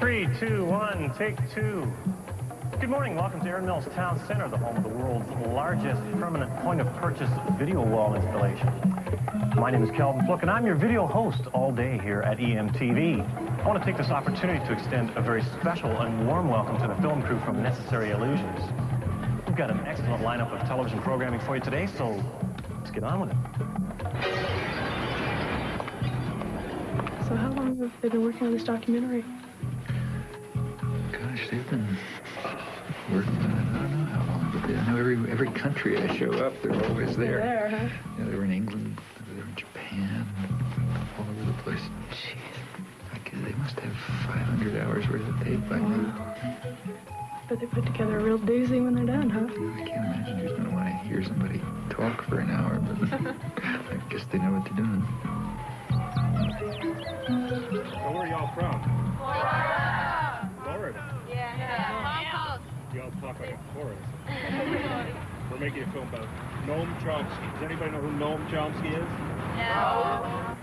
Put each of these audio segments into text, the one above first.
3, 2, 1, take 2. Good morning, welcome to Erin Mills Town Center, the home of the world's largest permanent point-of-purchase video wall installation. My name is Calvin Fluke, and I'm your video host all day here at EMTV. I want to take this opportunity to extend a very special and warm welcome to the film crew from Necessary Illusions. We've got an excellent lineup of television programming for you today, so let's get on with it. So how long have they been working on this documentary? Gosh, they've been working on it, I don't know how long, but I know every country I show up, they're always there. They're there, huh? Yeah, they were in England, they were in Japan, all over the place. Jeez. They must have 500 hours worth of tape by now. But they put together a real doozy when they're done, huh? I can't imagine who's going to want to hear somebody talk for an hour, but I guess they know what they're doing. So where are y'all from? Florida. Florida? Yeah. Y'all talk like a tourist. We're making a film about Noam Chomsky. Does anybody know who Noam Chomsky is? No.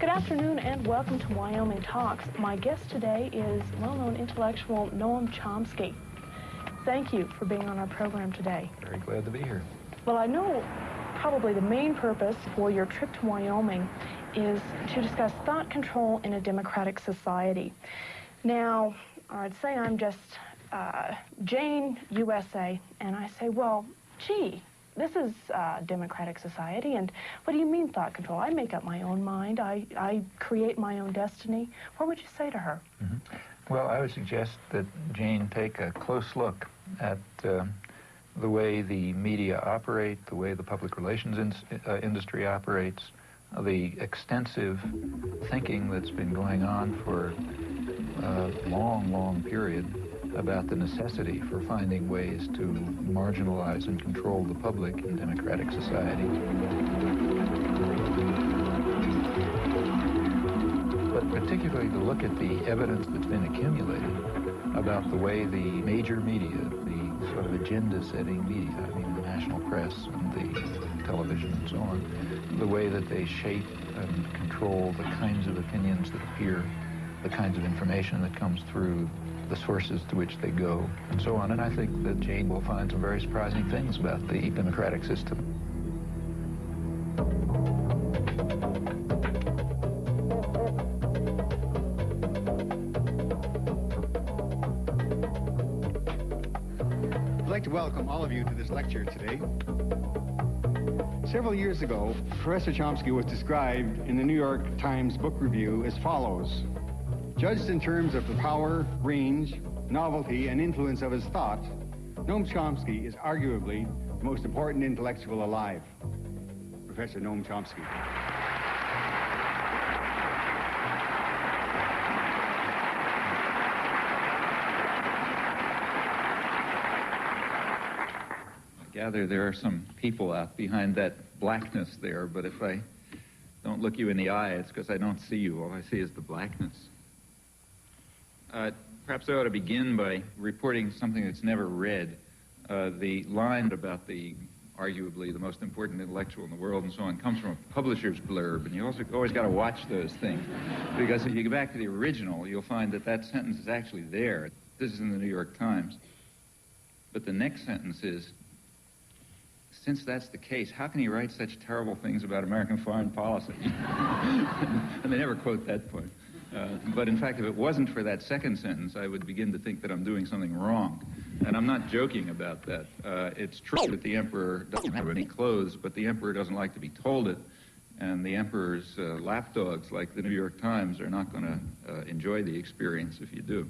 Good afternoon and welcome to Wyoming Talks. My guest today is well-known intellectual Noam Chomsky. Thank you for being on our program today. Very glad to be here. Well, I know probably the main purpose for your trip to Wyoming is to discuss thought control in a democratic society. Now, I'd say I'm just Jane, USA, and I say, well, gee, this is a democratic society, and what do you mean thought control? I make up my own mind. I create my own destiny. What would you say to her? Mm-hmm. Well, I would suggest that Jane take a close look at the way the media operate, the way the public relations industry operates, the extensive thinking that's been going on for a long, long period about the necessity for finding ways to marginalize and control the public in democratic society. But particularly to look at the evidence that's been accumulated about the way the major media, the sort of agenda-setting media, I mean the national press and the television and so on, the way that they shape and control the kinds of opinions that appear, the kinds of information that comes through, the sources to which they go, and so on. And I think that Jane will find some very surprising things about the democratic system. I'd like to welcome all of you to this lecture today. Several years ago, Professor Chomsky was described in the New York Times Book Review as follows: judged in terms of the power, range, novelty, and influence of his thought, Noam Chomsky is arguably the most important intellectual alive. Professor Noam Chomsky. I gather there are some people out behind that blackness there, but if I don't look you in the eye, it's because I don't see you. All I see is the blackness. Perhaps I ought to begin by reporting something that's never read. The line about the arguably the most important intellectual in the world and so on comes from a publisher's blurb, and you also always got to watch those things, because if you go back to the original, you'll find that that sentence is actually there. This is in the New York Times. But the next sentence is, since that's the case, how can he write such terrible things about American foreign policy? And they never quote that point. But in fact, if it wasn't for that second sentence, I would begin to think that I'm doing something wrong. And I'm not joking about that. It's true that the emperor doesn't have any clothes, but the emperor doesn't like to be told it. And the emperor's lapdogs, like the New York Times, are not going to enjoy the experience if you do.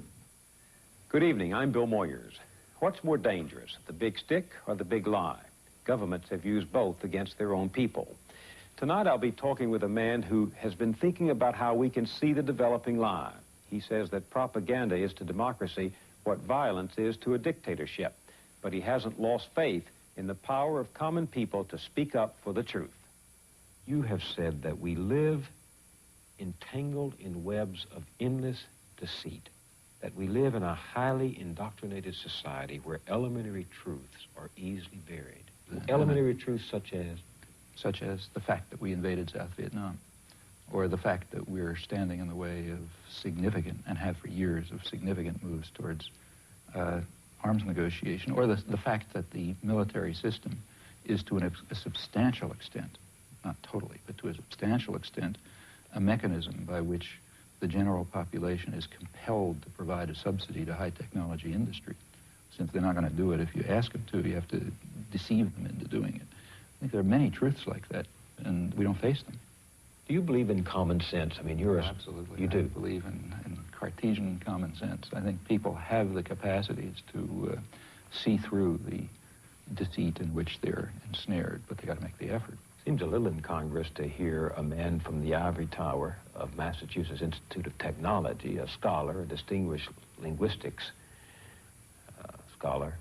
Good evening. I'm Bill Moyers. What's more dangerous, the big stick or the big lie? Governments have used both against their own people. Tonight I'll be talking with a man who has been thinking about how we can see the developing lie. He says that propaganda is to democracy what violence is to a dictatorship, but he hasn't lost faith in the power of common people to speak up for the truth. You have said that we live entangled in webs of endless deceit, that we live in a highly indoctrinated society where elementary truths are easily buried. Elementary truths such as? Such as the fact that we invaded South Vietnam, or the fact that we're standing in the way of significant, and have for years, of significant moves towards arms negotiation, or the fact that the military system is to a substantial extent, not totally, but to a substantial extent, a mechanism by which the general population is compelled to provide a subsidy to high technology industry. Since they're not going to do it if you ask them to, you have to deceive them into doing it. I think there are many truths like that, and we don't face them. Do you believe in common sense? I mean, you're Absolutely. You do? I believe in Cartesian common sense. I think people have the capacities to see through the deceit in which they're ensnared, but they got to make the effort. Seems a little incongruous to hear a man from the ivory tower of Massachusetts Institute of Technology, a scholar, a distinguished linguistics scholar,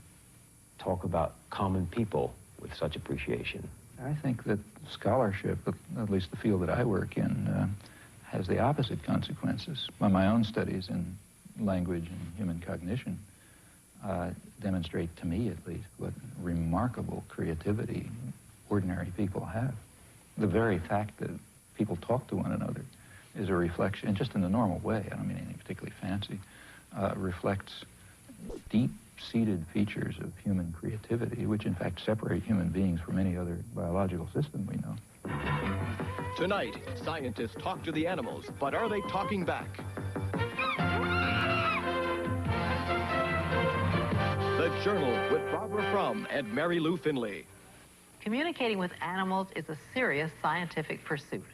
talk about common people with such appreciation. I think that scholarship, at least the field that I work in, has the opposite consequences. My own studies in language and human cognition demonstrate, to me at least, what remarkable creativity ordinary people have. The very fact that people talk to one another is a reflection, and just in the normal way, I don't mean anything particularly fancy, reflects deep-seated features of human creativity, which in fact separate human beings from any other biological system we know. Tonight, scientists talk to the animals, but are they talking back? The Journal with Barbara Frum and Mary Lou Finley. Communicating with animals is a serious scientific pursuit.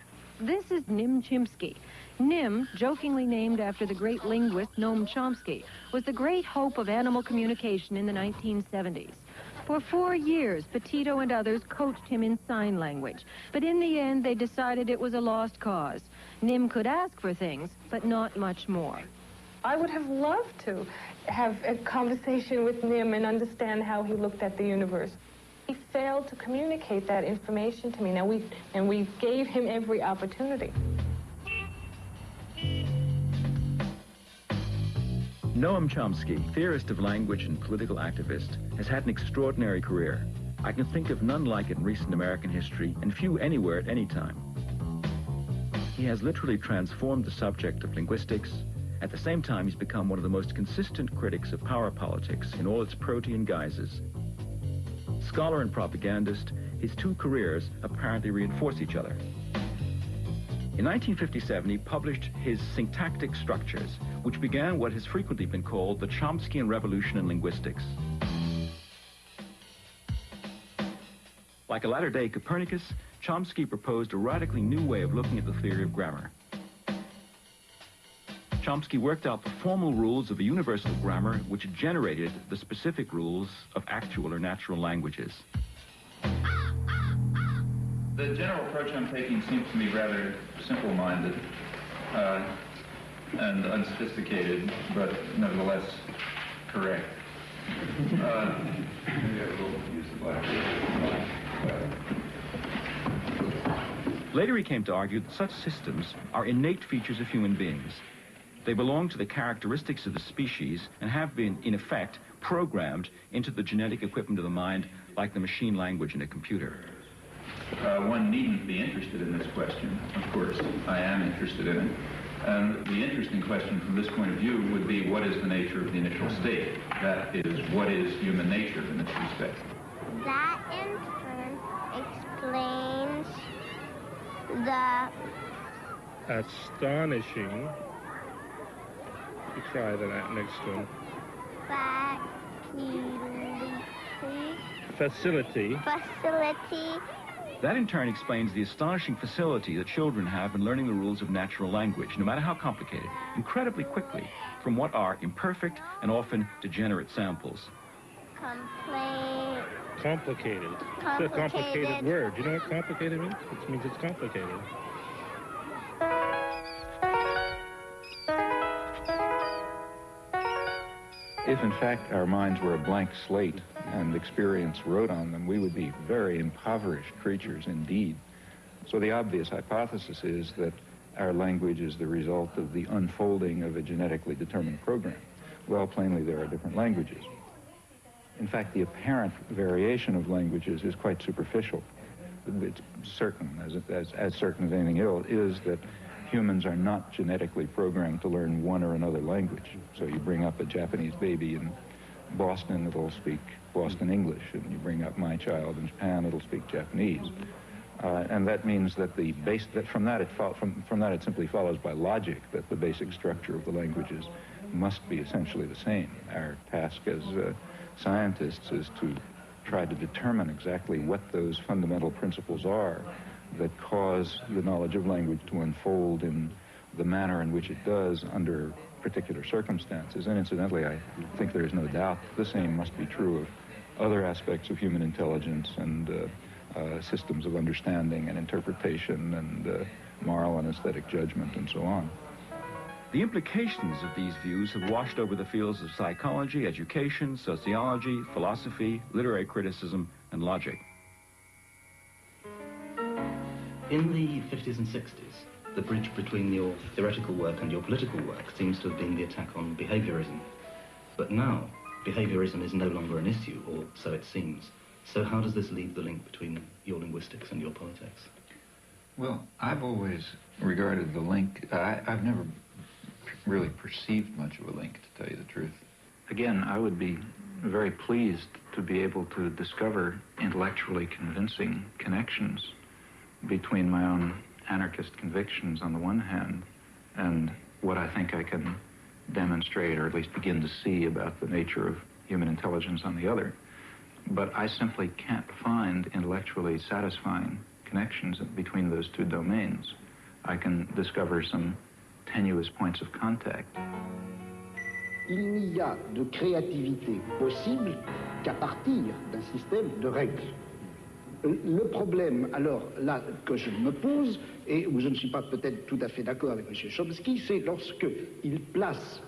This is Noam Chomsky. Nim, jokingly named after the great linguist Noam Chomsky, was the great hope of animal communication in the 1970s. For 4 years, Petito and others coached him in sign language, but in the end, they decided it was a lost cause. Nim could ask for things, but not much more. I would have loved to have a conversation with Nim and understand how he looked at the universe. He failed to communicate that information to me. Now, we gave him every opportunity. Noam Chomsky, theorist of language and political activist, has had an extraordinary career. I can think of none like it in recent American history, and few anywhere at any time. He has literally transformed the subject of linguistics. At the same time, he's become one of the most consistent critics of power politics in all its protean guises. Scholar and propagandist, his two careers apparently reinforce each other. In 1957, he published his Syntactic Structures, which began what has frequently been called the Chomskyan Revolution in linguistics. Like a latter-day Copernicus, Chomsky proposed a radically new way of looking at the theory of grammar. Chomsky worked out the formal rules of a universal grammar which generated the specific rules of actual or natural languages. The general approach I'm taking seems to me rather simple-minded and unsophisticated, but nevertheless correct. Maybe I will use the blackboard. Later he came to argue that such systems are innate features of human beings. They belong to the characteristics of the species and have been, in effect, programmed into the genetic equipment of the mind like the machine language in a computer. One needn't be interested in this question. Of course, I am interested in it. And the interesting question from this point of view would be, what is the nature of the initial state? That is, what is human nature in this respect? That in turn explains the astonishing. You try that next one. fact Facility. Facility. That in turn explains the astonishing facility that children have in learning the rules of natural language, no matter how complicated, incredibly quickly, from what are imperfect and often degenerate samples. Complicated. It's a complicated word. You know what complicated means? It means it's complicated. If, in fact, our minds were a blank slate and experience wrote on them, we would be very impoverished creatures indeed. So the obvious hypothesis is that our language is the result of the unfolding of a genetically determined program. Well, plainly, there are different languages. In fact, the apparent variation of languages is quite superficial. It's certain, as certain as anything else, is that humans are not genetically programmed to learn one or another language. So you bring up a Japanese baby in Boston, it'll speak Boston English, and you bring up my child in Japan, it'll speak Japanese. And that means that from that it simply follows by logic that the basic structure of the languages must be essentially the same. Our task as scientists is to try to determine exactly what those fundamental principles are that cause the knowledge of language to unfold in the manner in which it does under particular circumstances. And incidentally, I think there is no doubt the same must be true of other aspects of human intelligence and systems of understanding and interpretation and moral and aesthetic judgment and so on. The implications of these views have washed over the fields of psychology, education, sociology, philosophy, literary criticism, and logic. In the 50s and 60s, the bridge between your theoretical work and your political work seems to have been the attack on behaviorism. But now, behaviorism is no longer an issue, or so it seems. So how does this leave the link between your linguistics and your politics? Well, I've always regarded the link, I've never really perceived much of a link, to tell you the truth. Again, I would be very pleased to be able to discover intellectually convincing connections between my own anarchist convictions on the one hand and what I think I can demonstrate or at least begin to see about the nature of human intelligence on the other. But I simply can't find intellectually satisfying connections between those two domains. I can discover some tenuous points of contact. Il n'y a de créativité possible qu'à partir d'un système de règles. Le problème, alors, là, que je me pose, et où je ne suis pas peut-être tout à fait d'accord avec M. Chomsky, c'est lorsqu'il place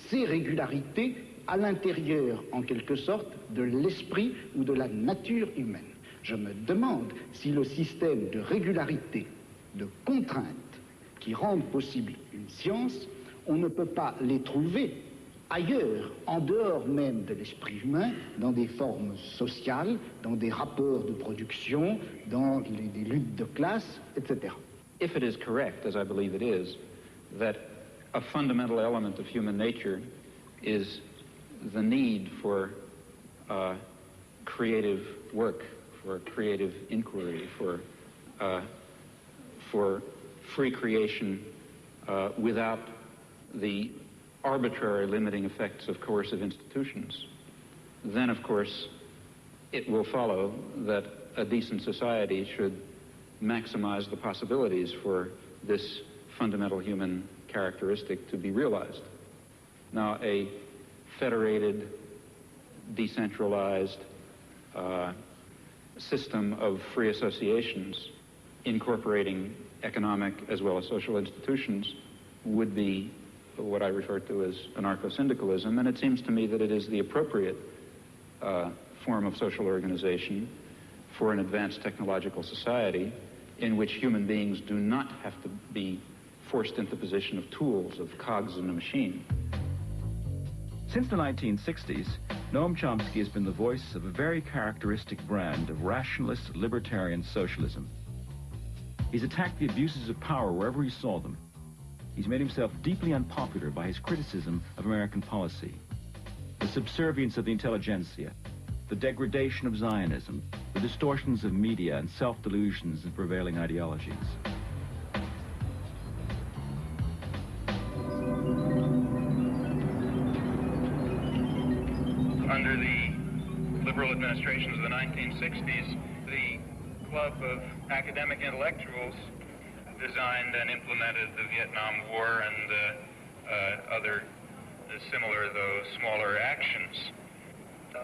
ces régularités à l'intérieur, en quelque sorte, de l'esprit ou de la nature humaine. Je me demande si le système de régularité, de contraintes, qui rendent possible une science, on ne peut pas les trouver ailleurs, en dehors même de l'esprit humain, dans des formes sociales, dans des rapports de production, dans des luttes de classe, etc. If it is correct, as I believe it is, that a fundamental element of human nature is the need for creative work, for creative inquiry, for free creation without the arbitrary limiting effects of coercive institutions, then of course it will follow that a decent society should maximize the possibilities for this fundamental human characteristic to be realized. Now, a federated, decentralized system of free associations incorporating economic as well as social institutions would be what I refer to as anarcho-syndicalism, and it seems to me that it is the appropriate form of social organization for an advanced technological society in which human beings do not have to be forced into the position of tools, of cogs in a machine. Since the 1960s, Noam Chomsky has been the voice of a very characteristic brand of rationalist libertarian socialism. He's attacked the abuses of power wherever he saw them. He's made himself deeply unpopular by his criticism of American policy, the subservience of the intelligentsia, the degradation of Zionism, the distortions of media and self-delusions in prevailing ideologies. administrations of the 1960s, the club of academic intellectuals designed and implemented the Vietnam War and other similar, though smaller, actions.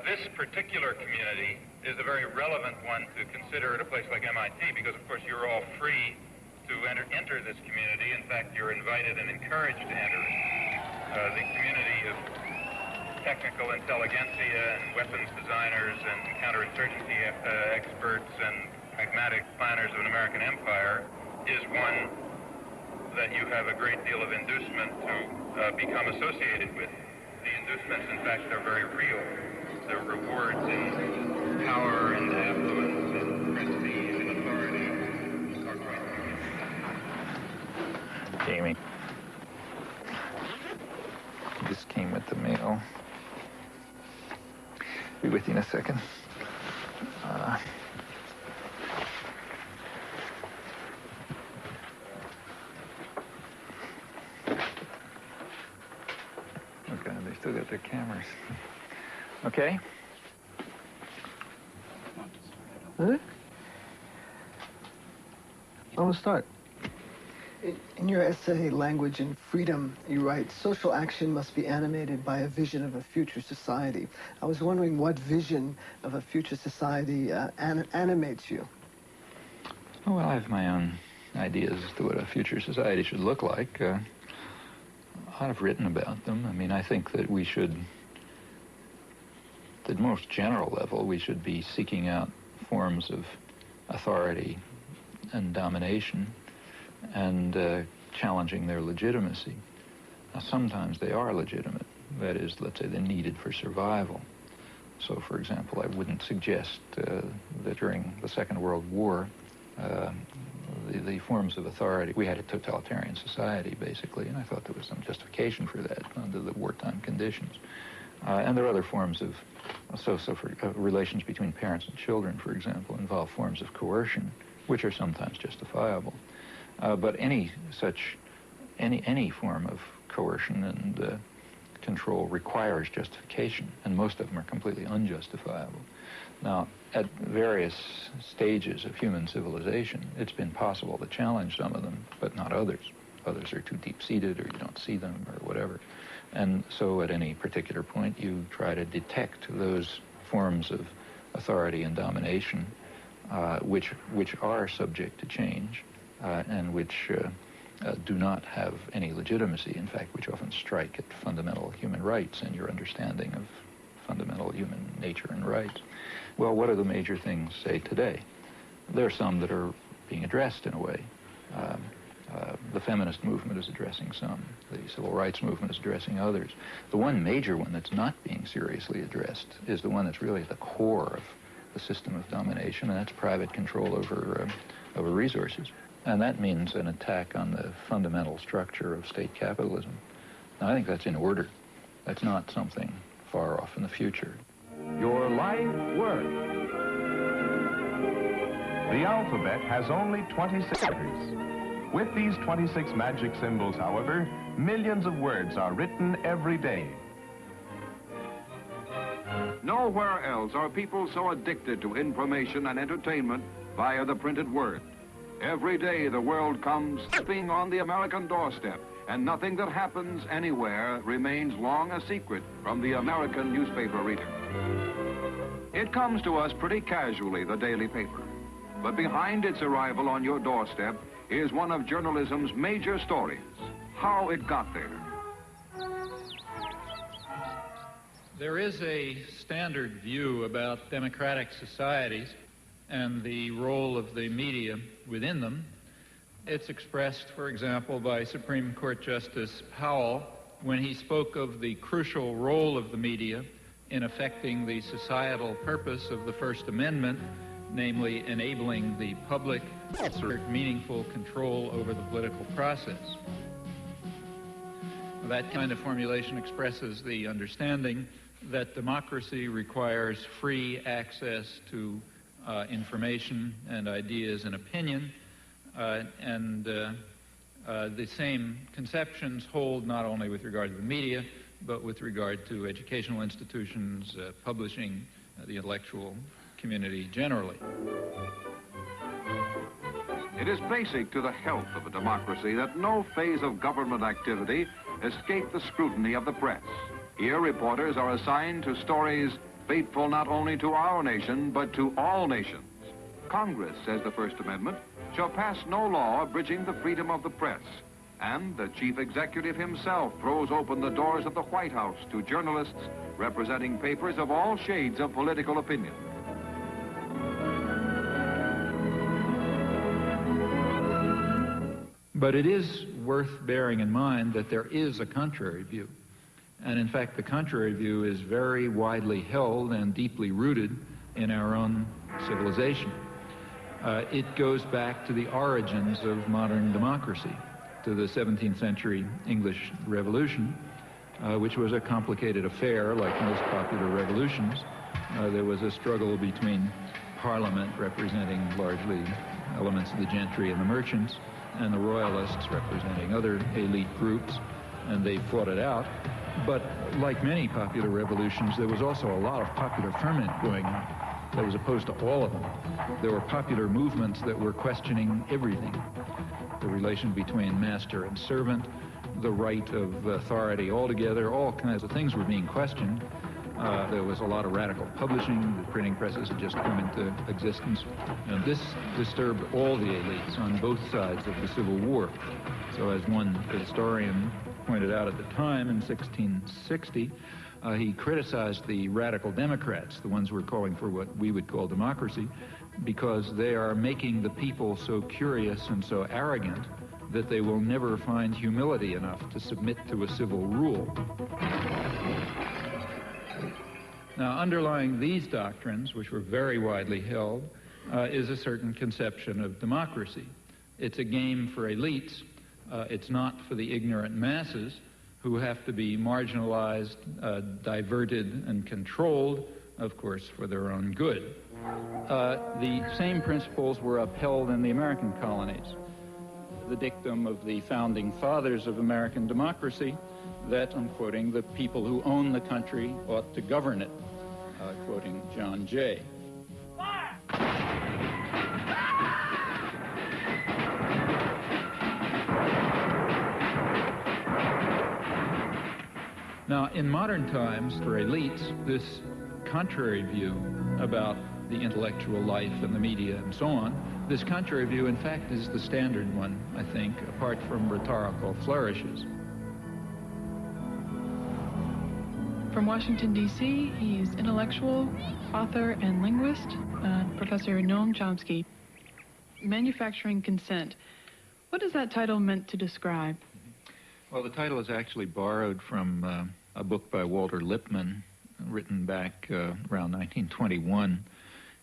This particular community is a very relevant one to consider at a place like MIT because, of course, you're all free to enter this community. In fact, you're invited and encouraged to enter it. The community of technical intelligentsia and weapons designers and counterinsurgency experts and pragmatic planners of an American empire is one that you have a great deal of inducement to become associated with. The inducements, in fact, are very real. The rewards in power and affluence and prestige and authority are great. Jamie. This came with the mail. Be with you in a second. Okay, they still got their cameras. Okay. Really? I want to start. In your essay, Language and Freedom, you write, social action must be animated by a vision of a future society. I was wondering what vision of a future society animates you. Oh, well, I have my own ideas as to what a future society should look like. I've written about them. I mean, I think that we should, at the most general level, we should be seeking out forms of authority and domination and challenging their legitimacy. Now, sometimes they are legitimate. That is, let's say, they're needed for survival. So, for example, I wouldn't suggest that during the Second World War, the forms of authority, we had a totalitarian society, basically, and I thought there was some justification for that under the wartime conditions. And there are other forms of, relations between parents and children, for example, involve forms of coercion, which are sometimes justifiable. But any form of coercion and control requires justification, and most of them are completely unjustifiable. Now, at various stages of human civilization, it's been possible to challenge some of them, but not others. Others are too deep-seated, or you don't see them, or whatever. And so at any particular point, you try to detect those forms of authority and domination which are subject to change and which do not have any legitimacy, in fact, which often strike at fundamental human rights and your understanding of fundamental human nature and rights. Well, what are the major things, say, today? There are some that are being addressed in a way. The feminist movement is addressing some. The civil rights movement is addressing others. The one major one that's not being seriously addressed is the one that's really at the core of the system of domination, and that's private control over resources. And that means an attack on the fundamental structure of state capitalism. Now, I think that's in order. That's not something far off in the future. Your life work. The alphabet has only 26 letters. With these 26 magic symbols, however, millions of words are written every day. Nowhere else are people so addicted to information and entertainment via the printed word. Every day the world comes stepping on the American doorstep, and nothing that happens anywhere remains long a secret from the American newspaper reader. It comes to us pretty casually, the daily paper. But behind its arrival on your doorstep is one of journalism's major stories, how it got there. There is a standard view about democratic societies and the role of the media within them. It's expressed, for example, by Supreme Court Justice Powell when he spoke of the crucial role of the media in affecting the societal purpose of the First Amendment, namely enabling the public to exert meaningful control over the political process. That kind of formulation expresses the understanding that democracy requires free access to information and ideas and opinion, and the same conceptions hold not only with regard to the media, but with regard to educational institutions, publishing, the intellectual community generally. It is basic to the health of a democracy that no phase of government activity escape the scrutiny of the press. Here, reporters are assigned to stories fateful not only to our nation, but to all nations. Congress, says the First Amendment, shall pass no law abridging the freedom of the press. And the chief executive himself throws open the doors of the White House to journalists representing papers of all shades of political opinion. But it is worth bearing in mind that there is a contrary view. And in fact, the contrary view is very widely held and deeply rooted in our own civilization. It goes back to the origins of modern democracy, to the 17th century English Revolution, which was a complicated affair like most popular revolutions. There was a struggle between Parliament, representing largely elements of the gentry and the merchants, and the royalists, representing other elite groups, and they fought it out. But like many popular revolutions, there was also a lot of popular ferment going on that was opposed to all of them. There were popular movements that were questioning everything. The relation between master and servant, the right of authority altogether, all kinds of things were being questioned. There was a lot of radical publishing. The printing presses had just come into existence. And this disturbed all the elites on both sides of the Civil War. So as one historian pointed out at the time in 1660, he criticized the radical Democrats, the ones who were calling for what we would call democracy, because they are making the people so curious and so arrogant that they will never find humility enough to submit to a civil rule. Now, underlying these doctrines, which were very widely held, is a certain conception of democracy. It's a game for elites. It's not for the ignorant masses who have to be marginalized, diverted, and controlled, of course, for their own good. The same principles were upheld in the American colonies. The dictum of the founding fathers of American democracy that, I'm quoting, the people who own the country ought to govern it, quoting John Jay. Now, in modern times, for elites, this contrary view about the intellectual life and the media and so on, this contrary view, in fact, is the standard one, I think, apart from rhetorical flourishes. From Washington, D.C., he's intellectual, author, and linguist, Professor Noam Chomsky. Manufacturing Consent. What is that title meant to describe? Well, the title is actually borrowed from a book by Walter Lippmann, written back around 1921,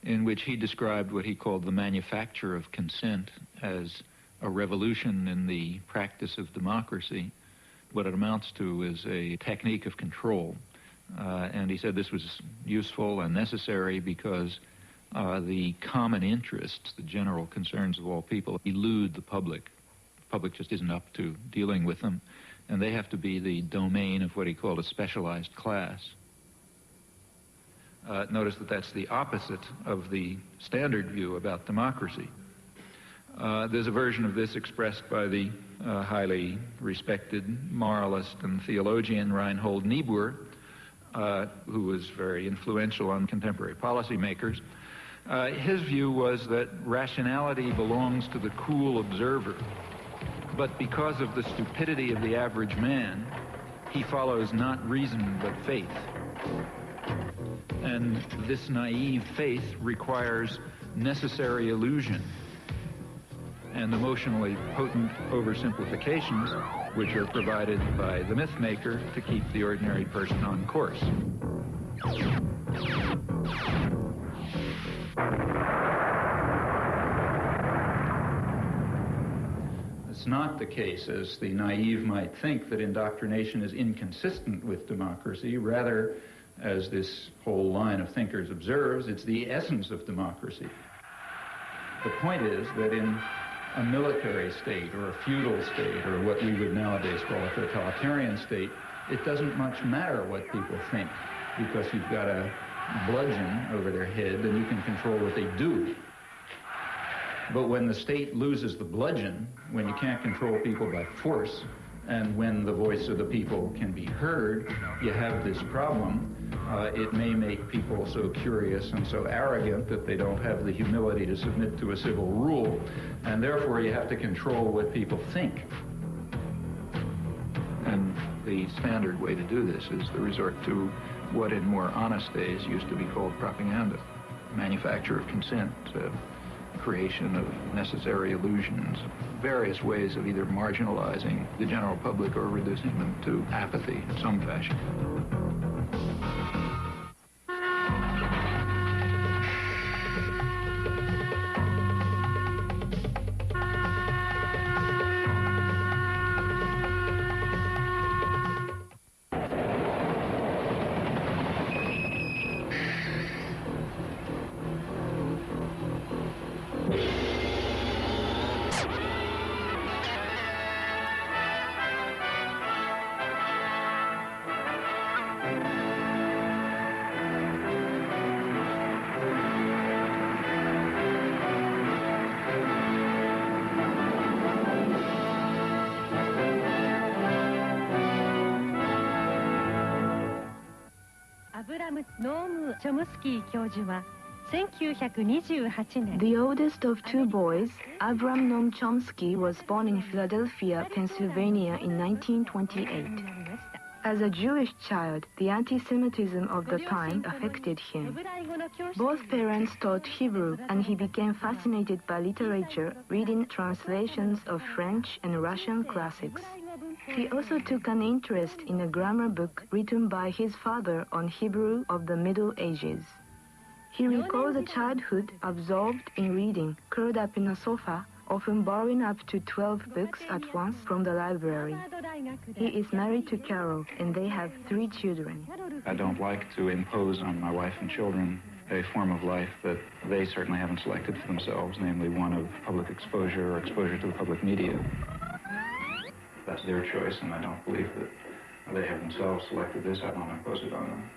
in which he described what he called the manufacture of consent as a revolution in the practice of democracy. What it amounts to is a technique of control. And he said this was useful and necessary because the common interests, the general concerns of all people, elude the public. The public just isn't up to dealing with them, and they have to be the domain of what he called a specialized class. Notice that that's the opposite of the standard view about democracy. There's a version of this expressed by the highly respected moralist and theologian Reinhold Niebuhr, who was very influential on contemporary policymakers. His view was that rationality belongs to the cool observer, but because of the stupidity of the average man, he follows not reason but faith. And this naive faith requires necessary illusion and emotionally potent oversimplifications, which are provided by the myth maker to keep the ordinary person on course. It's not the case, as the naive might think, that indoctrination is inconsistent with democracy. Rather, as this whole line of thinkers observes, it's the essence of democracy. The point is that in a military state or a feudal state or what we would nowadays call a totalitarian state, it doesn't much matter what people think, because you've got a bludgeon over their head, then you can control what they do. But when the state loses the bludgeon, when you can't control people by force, and when the voice of the people can be heard, you have this problem. It may make people so curious and so arrogant that they don't have the humility to submit to a civil rule, and therefore you have to control what people think. And the standard way to do this is to resort to what in more honest days used to be called propaganda, manufacture of consent, creation of necessary illusions, various ways of either marginalizing the general public or reducing them to apathy in some fashion. Noam Chomsky 教授は1928年 The oldest of two boys, Abram Noam Chomsky, was born in Philadelphia, Pennsylvania in 1928. As a Jewish child, the anti-Semitism of the time affected him. Both parents taught Hebrew, and he became fascinated by literature, reading translations of French and Russian classics. He also took an interest in a grammar book written by his father on Hebrew of the Middle Ages. He recalls a childhood absorbed in reading, curled up in a sofa, often borrowing up to 12 books at once from the library. He is married to Carol, and they have 3 children. I don't like to impose on my wife and children a form of life that they certainly haven't selected for themselves, namely one of public exposure or exposure to the public media. That's their choice, and I don't believe that they have themselves selected this. I don't impose it on them.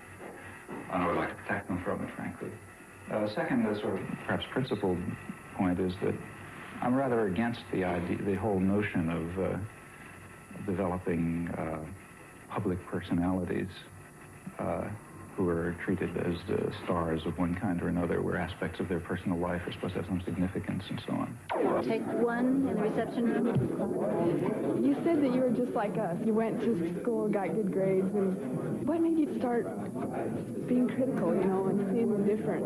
I would like to protect them from it, frankly. Second, the sort of perhaps principled point is that I'm rather against the idea, the whole notion of developing public personalities who are treated as stars of one kind or another, where aspects of their personal life are supposed to have some significance and so on. Take one in the reception room. You said that you were just like us. You went to school, got good grades, and what made you start being critical, you know, and seeing the difference?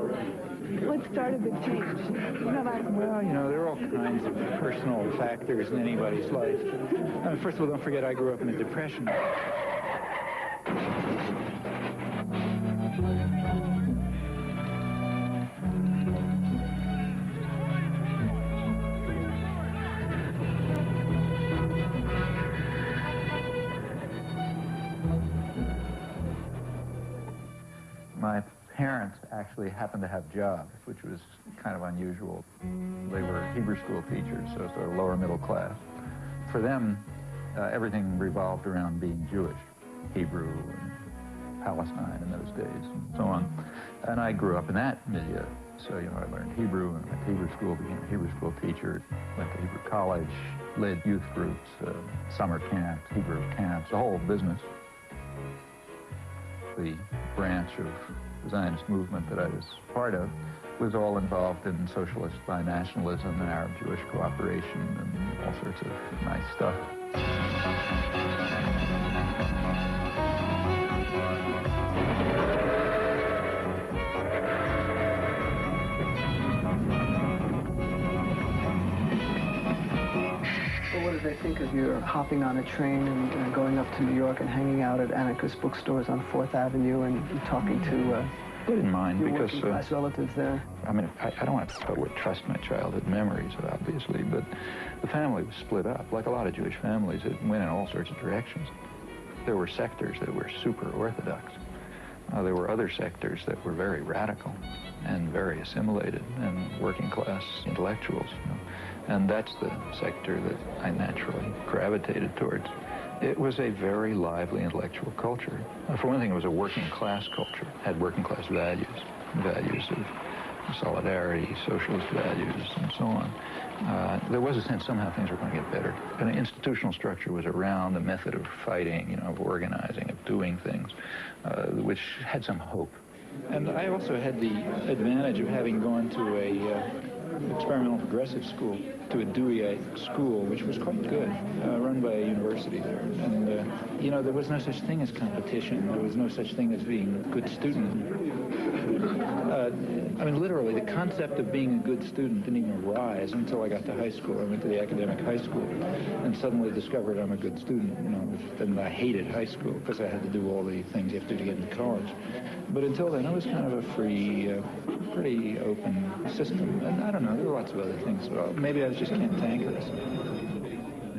What started the change? Well, you know, there are all kinds of personal factors in anybody's life. First of all, don't forget I grew up in the Depression. My parents actually happened to have jobs, which was kind of unusual. They were Hebrew school teachers, so sort of lower middle class. For them, everything revolved around being Jewish, Hebrew and Palestine in those days, and so on. And I grew up in that milieu. So, you know, I learned Hebrew and went to Hebrew school, became a Hebrew school teacher, went to Hebrew college, led youth groups, summer camps, Hebrew camps, the whole business. The branch of the Zionist movement that I was part of was all involved in socialist binationalism and Arab-Jewish cooperation and all sorts of nice stuff. What did they think of your hopping on a train and going up to New York and hanging out at anarchist bookstores on 4th Avenue and talking to I didn't mind your because working class relatives there? I mean, I don't want to trust my childhood memories, obviously, but the family was split up. Like a lot of Jewish families, it went in all sorts of directions. There were sectors that were super orthodox. There were other sectors that were very radical and very assimilated and working class intellectuals, you know. And that's the sector that I naturally gravitated towards. It was a very lively intellectual culture. For one thing, it was a working class culture, had working class values, values of solidarity, socialist values, and so on. There was a sense somehow things were going to get better. And the institutional structure was around, the method of fighting, you know, of organizing, of doing things, which had some hope. And I also had the advantage of having gone to a experimental progressive school, to a Deweyite school, which was quite good, run by a university there. And, you know, there was no such thing as competition. There was no such thing as being a good student. I mean, literally, the concept of being a good student didn't even arise until I got to high school. I went to the academic high school and suddenly discovered I'm a good student, you know. Then I hated high school because I had to do all the things you have to do to get into college. But until then, it was kind of a free, pretty open system. And I don't know, there were lots of other things. Well, maybe I was just cantankerous.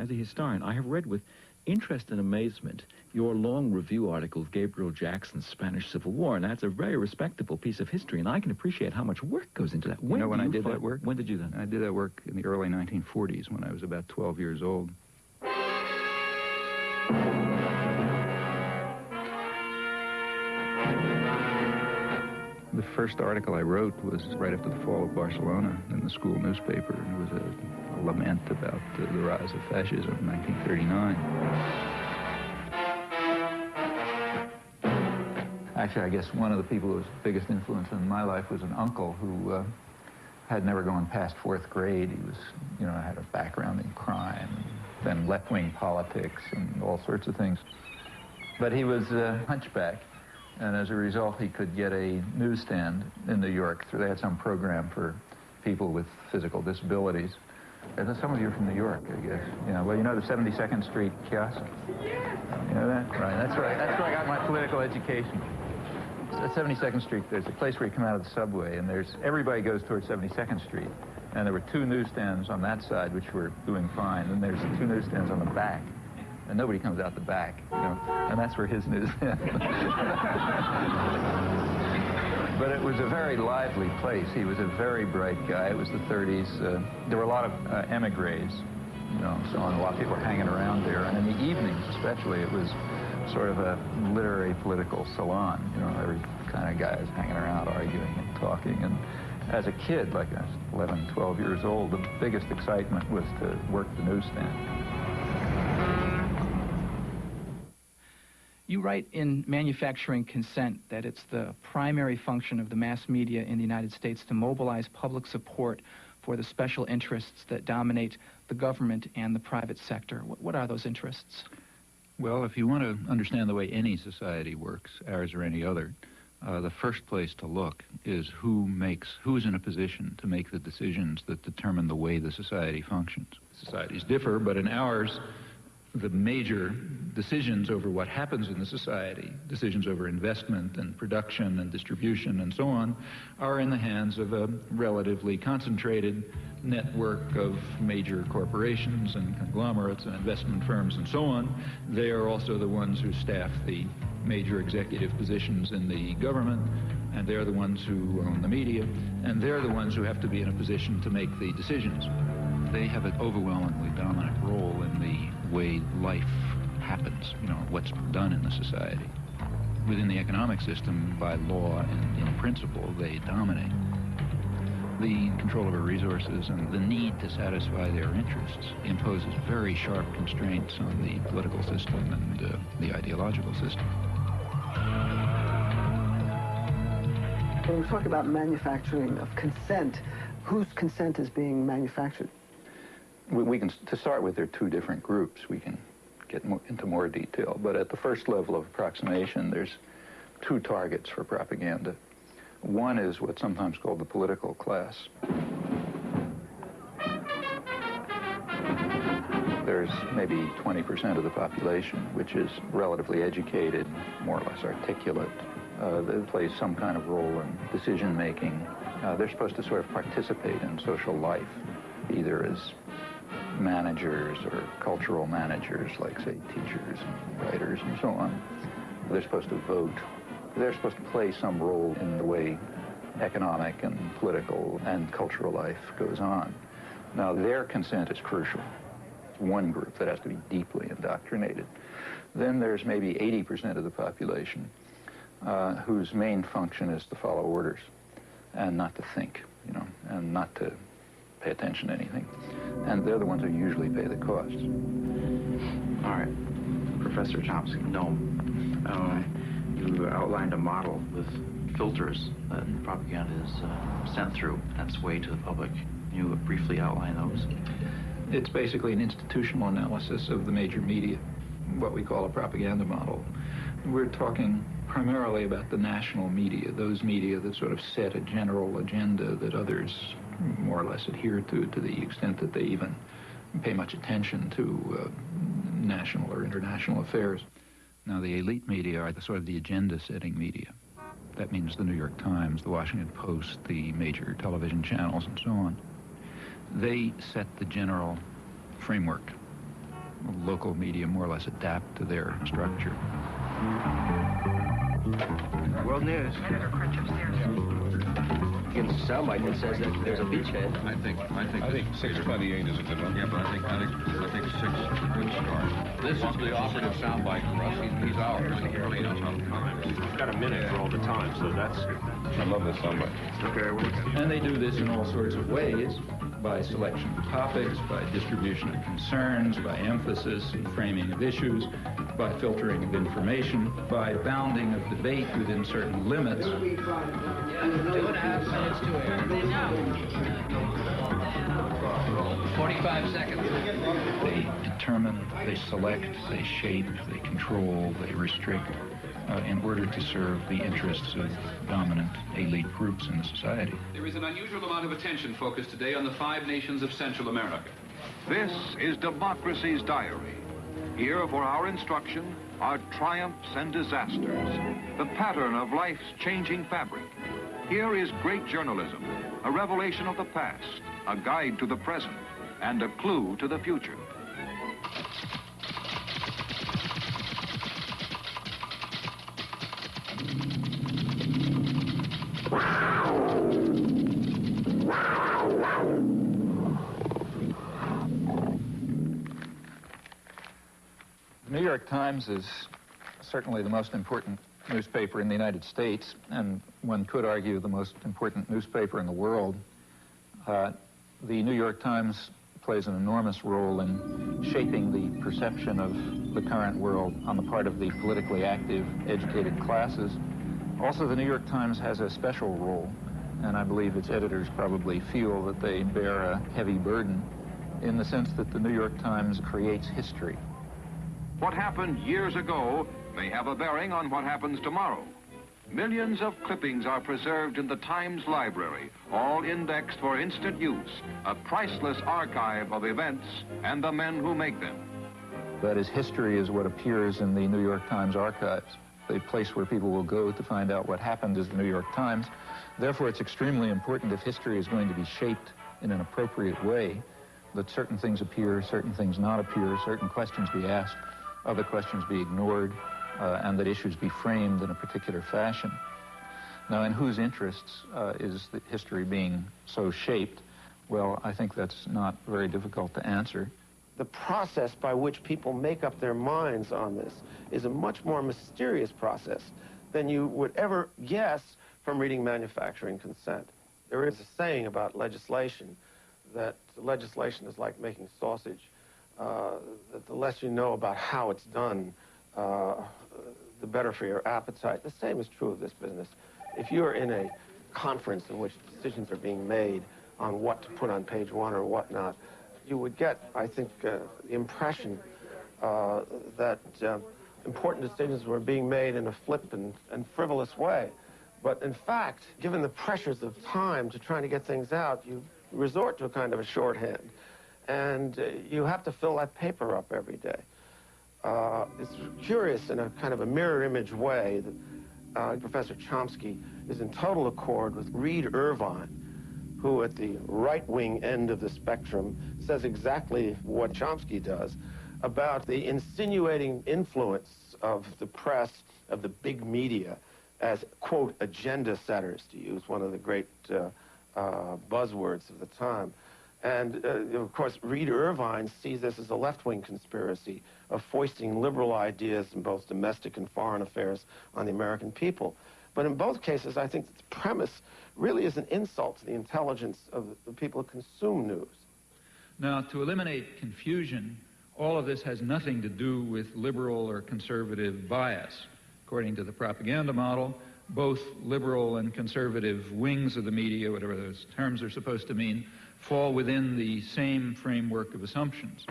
As a historian, I have read with interest and amazement your long review article of Gabriel Jackson's Spanish Civil War, and that's a very respectable piece of history, and I can appreciate how much work goes into that. When I did that work? When did you do that? I did that work in the early 1940s when I was about 12 years old. The first article I wrote was right after the fall of Barcelona in the school newspaper. It was a lament about the rise of fascism in 1939. Actually, I guess one of the people who was the biggest influence in my life was an uncle who had never gone past 4th grade. He was, you know, had a background in crime, then left-wing politics and all sorts of things. But he was a hunchback. And as a result, he could get a newsstand in New York. So they had some program for people with physical disabilities. And some of you are from New York, I guess. Yeah, well, you know the 72nd Street kiosk? You know that? Right, that's right. That's where I got my political education. At 72nd Street, there's a place where you come out of the subway, and everybody goes towards 72nd Street. And there were 2 newsstands on that side, which were doing fine. And there's 2 newsstands on the back. And nobody comes out the back, you know, and that's where his news is. But it was a very lively place. He was a very bright guy. It was the 30s. There were a lot of emigres, you know, so on. A lot of people were hanging around there. And in the evenings, especially, it was sort of a literary political salon. You know, every kind of guy was hanging around, arguing and talking. And as a kid, like I was 11, 12 years old, the biggest excitement was to work the newsstand. You write in Manufacturing Consent that it's the primary function of the mass media in the United States to mobilize public support for the special interests that dominate the government and the private sector. What are those interests? Well, if you want to understand the way any society works, ours or any other, the first place to look is who's in a position to make the decisions that determine the way the society functions. Societies differ, but in ours, the major decisions over what happens in the society, decisions over investment and production and distribution and so on, are in the hands of a relatively concentrated network of major corporations and conglomerates and investment firms and so on. They are also the ones who staff the major executive positions in the government, and they're the ones who own the media, and they're the ones who have to be in a position to make the decisions. They have an overwhelmingly dominant role in the way life happens, you know, what's done in the society. Within the economic system, by law and in principle, they dominate. The control of our resources and the need to satisfy their interests imposes very sharp constraints on the political system and the ideological system. When we talk about manufacturing of consent, whose consent is being manufactured? We can, to start with, there are 2 different groups. We can get into more detail, but at the first level of approximation, there's 2 targets for propaganda. One is what's sometimes called the political class. There's maybe 20% of the population, which is relatively educated, more or less articulate. They play some kind of role in decision-making. They're supposed to sort of participate in social life, either as managers or cultural managers, like, say, teachers and writers and so on. They're supposed to vote. They're supposed to play some role in the way economic and political and cultural life goes on. Now, their consent is crucial. one group that has to be deeply indoctrinated. Then there's maybe 80% of the population whose main function is to follow orders and not to think, you know, and not to pay attention to anything. And they're the ones who usually pay the costs. All right, Professor Chomsky, Noam, you outlined a model with filters that propaganda is sent through. That's way to the public. Can you briefly outline those? It's basically an institutional analysis of the major media, what we call a propaganda model. We're talking primarily about the national media, those media that sort of set a general agenda that others more or less adhere to the extent that they even pay much attention to national or international affairs. Now, the elite media are the sort of the agenda-setting media. That means the New York Times, the Washington Post, the major television channels, and so on. They set the general framework. Local media more or less adapt to their structure. World News. In the soundbite it says that there's a beachhead. I think 628 is a good one. Yeah, but I think 6 is a good start. This is the operative soundbite for us. He's out really knows how to time. We've got a minute for all the time, so that's good. I love this soundbite. Okay, we'll look at it. And they do this in all sorts of ways, by selection of topics, by distribution of concerns, by emphasis and framing of issues, by filtering of information, by bounding of debate within certain limits. 2.5 minutes to air. 45 seconds. They determine, they select, they shape, they control, they restrict in order to serve the interests of dominant elite groups in the society. There is an unusual amount of attention focused today on the 5 nations of Central America. This is Democracy's Diary. Here for our instruction are triumphs and disasters, the pattern of life's changing fabric. Here is great journalism, a revelation of the past, a guide to the present, and a clue to the future. The New York Times is certainly the most important newspaper in the United States, and one could argue the most important newspaper in the world. The New York Times plays an enormous role in shaping the perception of the current world on the part of the politically active, educated classes. Also, the New York Times has a special role, and I believe its editors probably feel that they bear a heavy burden in the sense that the New York Times creates history. What happened years ago may have a bearing on what happens tomorrow. Millions of clippings are preserved in the Times library, all indexed for instant use, a priceless archive of events and the men who make them. That is, history is what appears in the New York Times archives, the place where people will go to find out what happened is the New York Times. Therefore, it's extremely important, if history is going to be shaped in an appropriate way, that certain things appear, certain things not appear, certain questions be asked, other questions be ignored, and that issues be framed in a particular fashion. Now, in whose interests is the history being so shaped? Well, I think that's not very difficult to answer. The process by which people make up their minds on this is a much more mysterious process than you would ever guess from reading Manufacturing Consent. There is a saying about legislation that legislation is like making sausage, that the less you know about how it's done, the better for your appetite. The same is true of this business. If you're in a conference in which decisions are being made on what to put on page 1 or what not, you would get, I think, the impression that important decisions were being made in a flip and frivolous way. But in fact, given the pressures of time to trying to get things out, you resort to a kind of a shorthand. And you have to fill that paper up every day. It's curious in a kind of a mirror image way that Professor Chomsky is in total accord with Reed Irvine, who at the right-wing end of the spectrum says exactly what Chomsky does about the insinuating influence of the press, of the big media, as, quote, agenda setters, to use one of the great buzzwords of the time. And, of course, Reed Irvine sees this as a left-wing conspiracy of foisting liberal ideas in both domestic and foreign affairs on the American people. But in both cases, I think that the premise really is an insult to the intelligence of the people who consume news. Now, to eliminate confusion, all of this has nothing to do with liberal or conservative bias. According to the propaganda model, both liberal and conservative wings of the media, whatever those terms are supposed to mean, fall within the same framework of assumptions.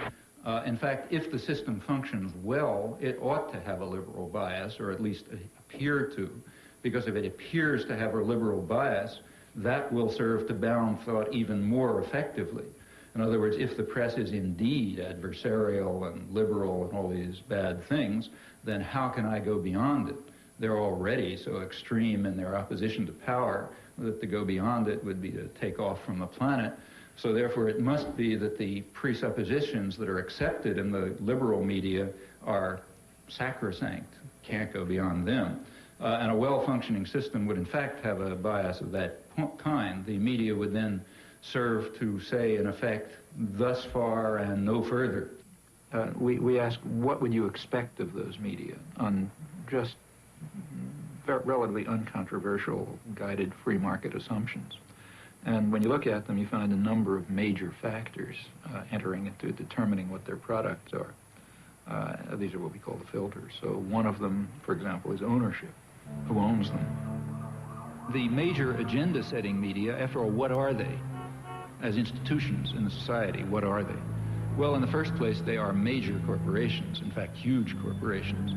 In fact, if the system functions well, it ought to have a liberal bias, or at least appear to, because if it appears to have a liberal bias, that will serve to bound thought even more effectively. In other words, if the press is indeed adversarial and liberal and all these bad things, then how can I go beyond it? They're already so extreme in their opposition to power that to go beyond it would be to take off from the planet. So therefore, it must be that the presuppositions that are accepted in the liberal media are sacrosanct, can't go beyond them. And a well-functioning system would in fact have a bias of that kind. The media would then serve to say, in effect, thus far and no further. We ask, what would you expect of those media on just relatively uncontroversial, guided free market assumptions? And when you look at them, you find a number of major factors entering into determining what their products are. These are what we call the filters. So one of them, for example, is ownership. Who owns them? The major agenda-setting media, after all, what are they? As institutions in the society, what are they? Well, in the first place, they are major corporations, in fact, huge corporations.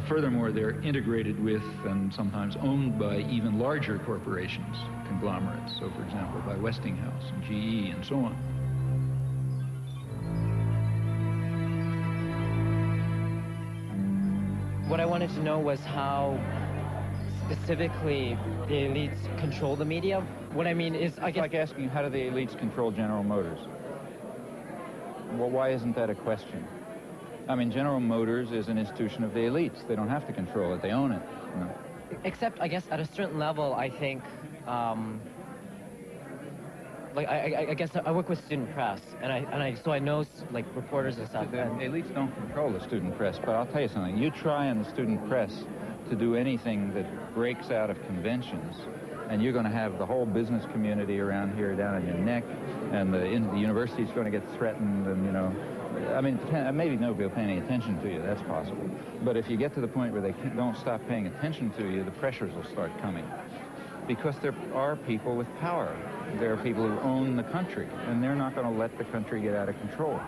Furthermore, they're integrated with and sometimes owned by even larger corporations, conglomerates, so for example, by Westinghouse and GE and so on. What I wanted to know was how specifically the elites control the media. What I mean is, I guess... It's like asking, how do the elites control General Motors? Well, why isn't that a question? I mean, General Motors is an institution of the elites. They don't have to control it. They own it. You know? Except, I guess, at a certain level, I think, like, I guess I work with student press, so I know, like, reporters and stuff. The elites don't control the student press, but I'll tell you something. You try in the student press to do anything that breaks out of conventions, and you're going to have the whole business community around here down on your neck, and the university's going to get threatened, and, you know, I mean, maybe nobody will pay any attention to you. That's possible. But if you get to the point where they don't stop paying attention to you, the pressures will start coming. Because there are people with power. There are people who own the country, and they're not going to let the country get out of control.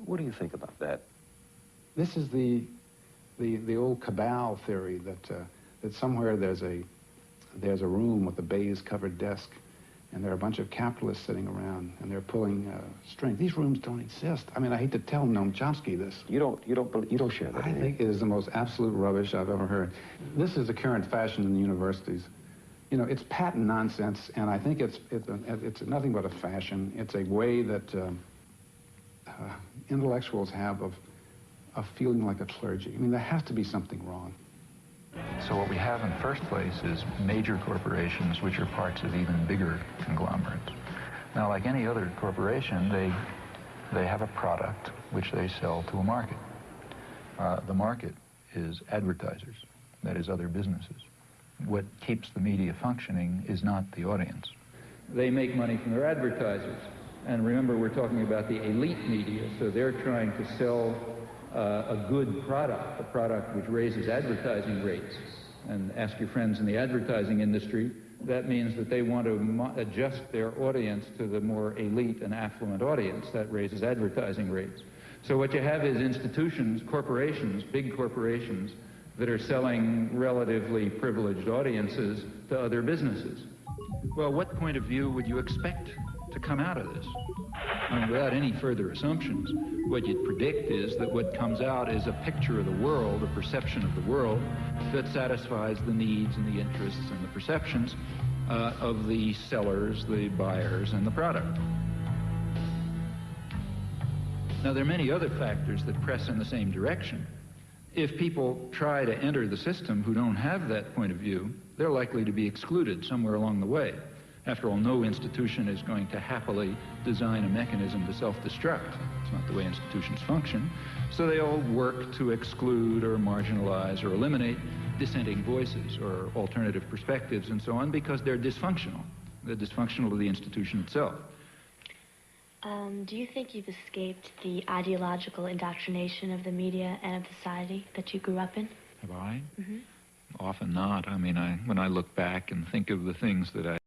What do you think about that? This is the old cabal theory that somewhere there's a room with a baize-covered desk, and there are a bunch of capitalists sitting around, and they're pulling strings. These rooms don't exist. I mean, I hate to tell Noam Chomsky this. You don't share that. I think it is the most absolute rubbish I've ever heard. This is the current fashion in the universities. You know, it's patent nonsense, and I think it's nothing but a fashion. It's a way that intellectuals have of feeling like a clergy. I mean, there has to be something wrong. So what we have in the first place is major corporations which are parts of even bigger conglomerates. Now, like any other corporation, they have a product which they sell to a market. The market is advertisers, that is, other businesses. What keeps the media functioning is not the audience. They make money from their advertisers. And remember, we're talking about the elite media, so they're trying to sell a good product, a product which raises advertising rates. And ask your friends in the advertising industry, that means that they want to adjust their audience to the more elite and affluent audience. That raises advertising rates. So what you have is institutions, corporations, big corporations, that are selling relatively privileged audiences to other businesses. Well, what point of view would you expect to come out of this? I mean, without any further assumptions, what you'd predict is that what comes out is a picture of the world, a perception of the world that satisfies the needs and the interests and the perceptions of the sellers, the buyers, and the product. Now, there are many other factors that press in the same direction. If people try to enter the system who don't have that point of view, they're likely to be excluded somewhere along the way. After all, no institution is going to happily design a mechanism to self-destruct. It's not the way institutions function. So they all work to exclude or marginalize or eliminate dissenting voices or alternative perspectives and so on because they're dysfunctional. They're dysfunctional to the institution itself. Do you think you've escaped the ideological indoctrination of the media and of society that you grew up in? Have I? Often not. I mean, when I look back and think of the things that I